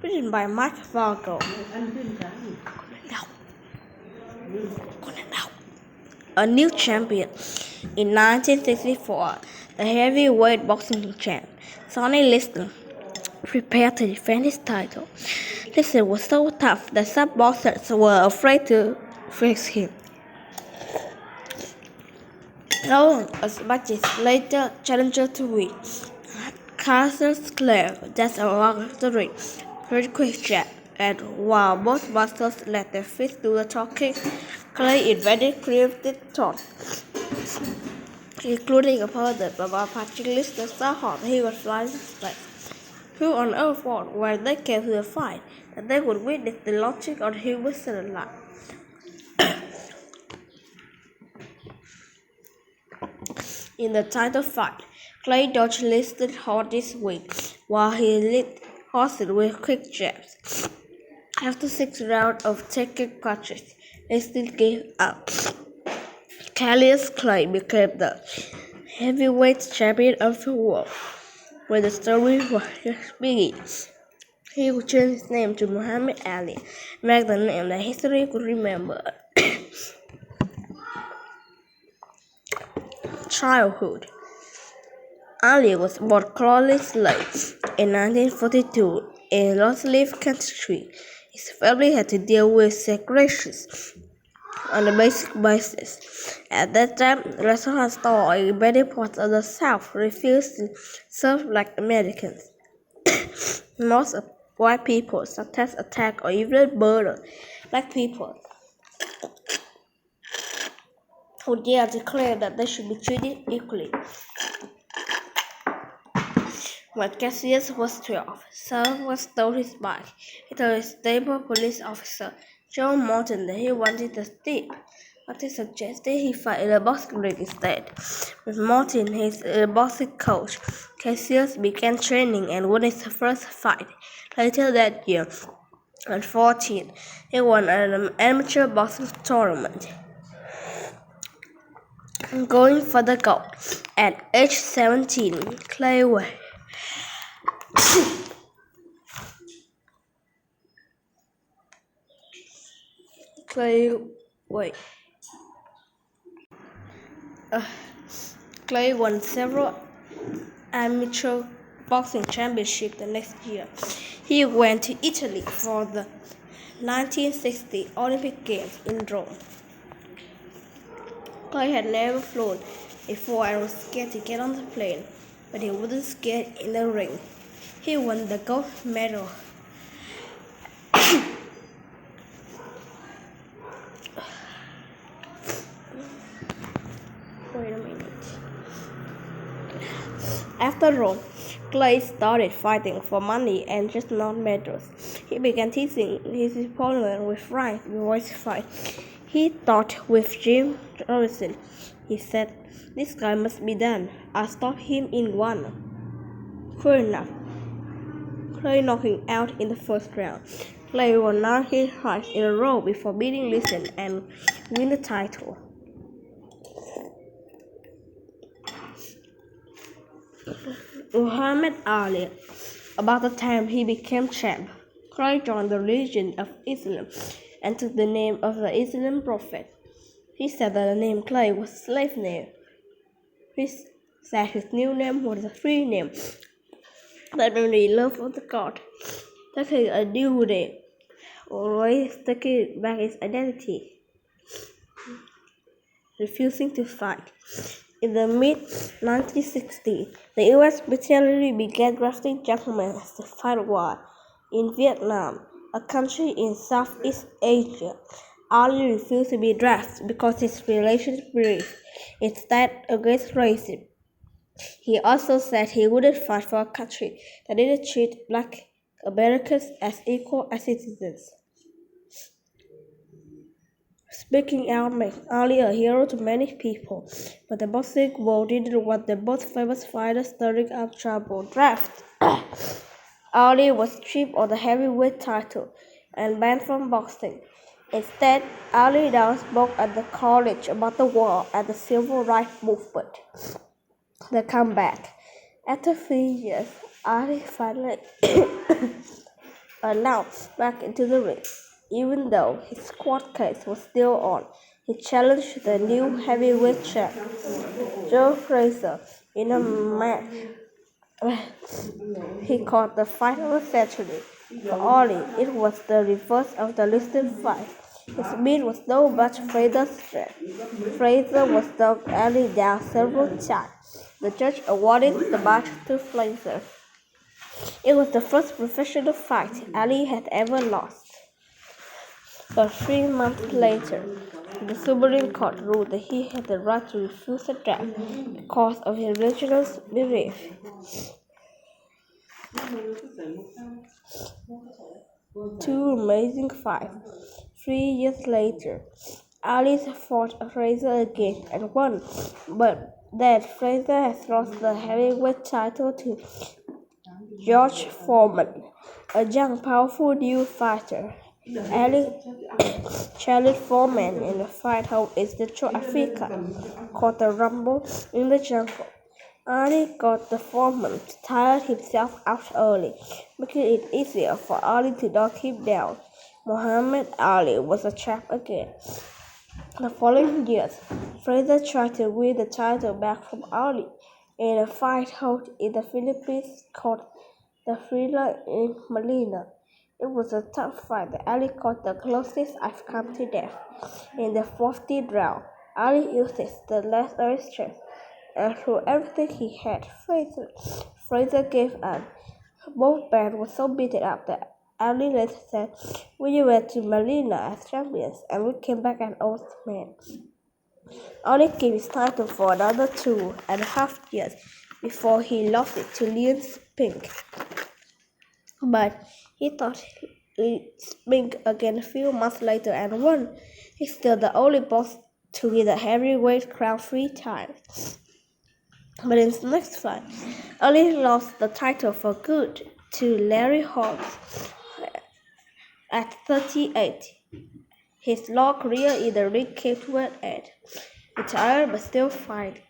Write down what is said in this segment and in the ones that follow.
written by Mike Fargo. A new champion. In 1964, the heavyweight boxing champ, Sonny Liston, prepared to defend his title. Liston was so tough that some boxers were afraid to face him. Known as Batch's later challenger to win, Carson Clare danced around the ring, very quick jab, and while both boxers let their feet do the talking, Clay invaded creative thought, including a opponent by punching Liston so hard he was flying his legs. Who on earth thought when they came to the fight that they would witness the launching on him with the light? In the title fight, Clay dodged Liston's hardest swing while he lit Austin with quick jabs. After 6 rounds of taking punches, Liston gave up. Cassius Clay became the heavyweight champion of the world. When the story was just beginning, he would change his name to Muhammad Ali, make the name that history could remember. Childhood. Ali was born Claudius Lake in 1942 in Longsleeve, Kentucky. His family had to deal with segregation on a basic basis. At that time, restaurant stores in many parts of the South refused to serve Black Americans. Most of white people sometimes attack or even murder Black people who dare to claim that they should be treated equally. When Cassius was 12, someone stole his bike. He told his stable police officer, John Morton, that he wanted the steal, but he suggested he fight in a boxing ring instead. With Morton, his boxing coach, Cassius began training and won his first fight. Later that year, at 14, he won an amateur boxing tournament, going for the gold. At age 17, Clay won several amateur boxing championships the next year. He went to Italy for the 1960 Olympic Games in Rome. Clay had never flown before and was scared to get on the plane, but he wasn't scared in the ring. He won the gold medal. Wait a minute. After Rome, Clay started fighting for money and just not medals. He began teasing his opponent with rhymes before his fight. He thought with Jim Robinson. He said, "This guy must be done. I'll stop him in one." Sure enough, Clay knocked him out in the first round. Clay won 9 fights in a row before beating Liston and win the title. Muhammad Ali. About the time he became champ, Clay joined the religion of Islam and took the name of the Islam prophet. He said that the name Clay was a slave name. He said his new name was a free name that only love of the God, taking a new name, always taking back his identity, refusing to fight. In the mid-1960s, the U.S. military began drafting gentlemen to fight war in Vietnam, a country in Southeast Asia. Ali refused to be drafted because his religious beliefs instead against racism. He also said he wouldn't fight for a country that didn't treat Black Americans as equal as citizens. Speaking out made Ali a hero to many people, but the boxing world didn't want the most famous fighters stirring up trouble. Draft. Ali was stripped of the heavyweight title and banned from boxing. Instead, Ali now spoke at the college about the war and the civil rights movement. The comeback. After 3 years, Ali finally announced back into the ring. Even though his court case was still on, he challenged the new heavyweight champ, Joe Frazier, in a match he called the fight of the century. For Ollie, it was the reverse of the listed fight. His speed was no match Frazier's strength. Frazier was knocked Ali down several times. The judge awarded the match to Frazier. It was the first professional fight Ali had ever lost. But 3 months later, the Supreme Court ruled that he had the right to refuse the draft because of his religious belief. Two amazing fights. 3 years later, Ali fought Frazier again and won, but then Frazier has lost the heavyweight title to George Foreman, a young, powerful new fighter. Ali challenged Foreman in a fight held in Central Africa called the Rumble in the Jungle. Ali got the Foreman to tire himself out early, making it easier for Ali to knock him down. Muhammad Ali was a champ again. The following years, Frazier tried to win the title back from Ali in a fight held in the Philippines called the Thriller in Manila. It was a tough fight that Ali called the closest I've come to death. In the 14th round, Ali used the last of his strength and threw everything he had. Frazier gave up. Both men were so beaten up that Ali later said, "We went to Manila as champions and we came back an old man." Ali kept his title for another 2.5 years before he lost it to Leon Spink. But he thought Spink again a few months later and won. He's still the only boss to win the heavyweight crown 3 times. But in his next fight, Ali lost the title for good to Larry Holmes at 38. His long career in the ring came to an end. Retired but still fighting.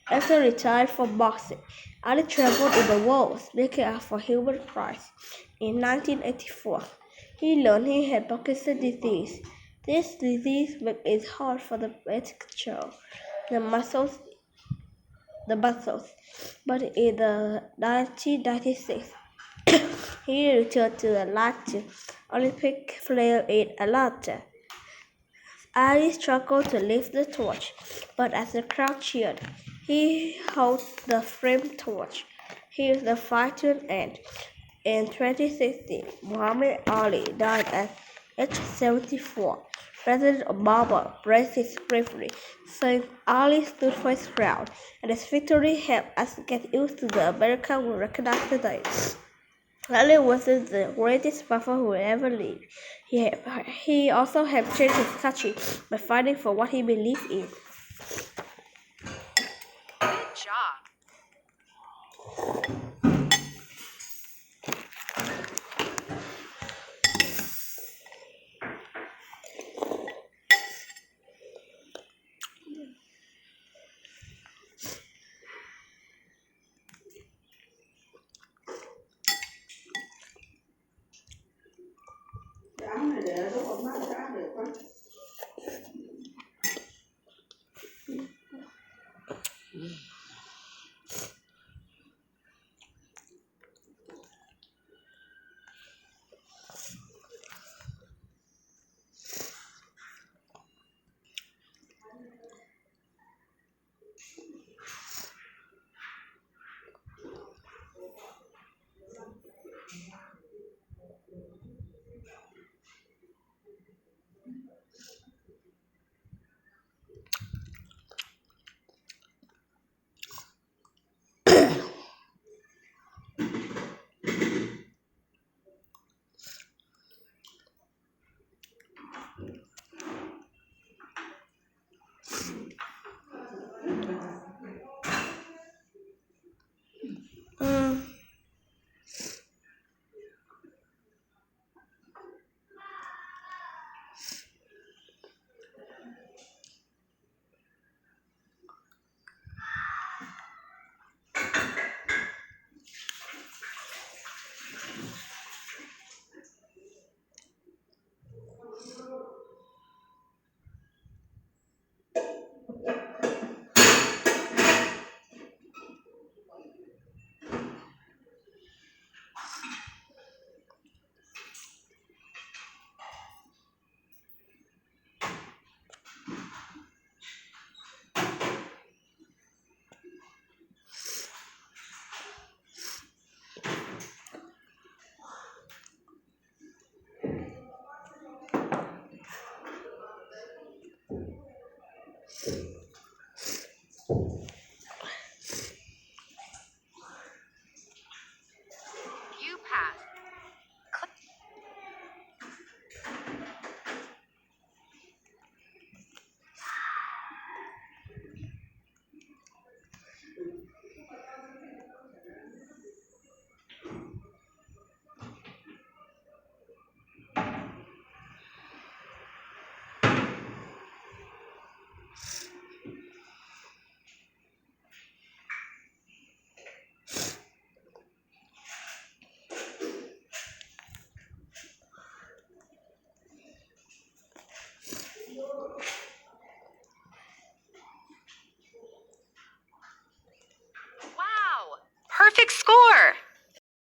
After retiring from boxing, Ali traveled in the world speaking out for human rights. In 1984, he learned he had Parkinson's disease. This disease makes it hard for the brain to control the muscles. But in 1996, he returned to the light Olympic flame in Atlanta. Ali struggled to lift the torch, but as the crowd cheered, he held the framed torch. Here's the fight to an end. In 2016, Muhammad Ali died at age 74. President Obama praised his bravery, saying Ali stood for his crowd, and his victory helped us get used to the America we recognize today. Ali wasn't the greatest fighter who ever lived. He also helped change his country by fighting for what he believed in. Good job.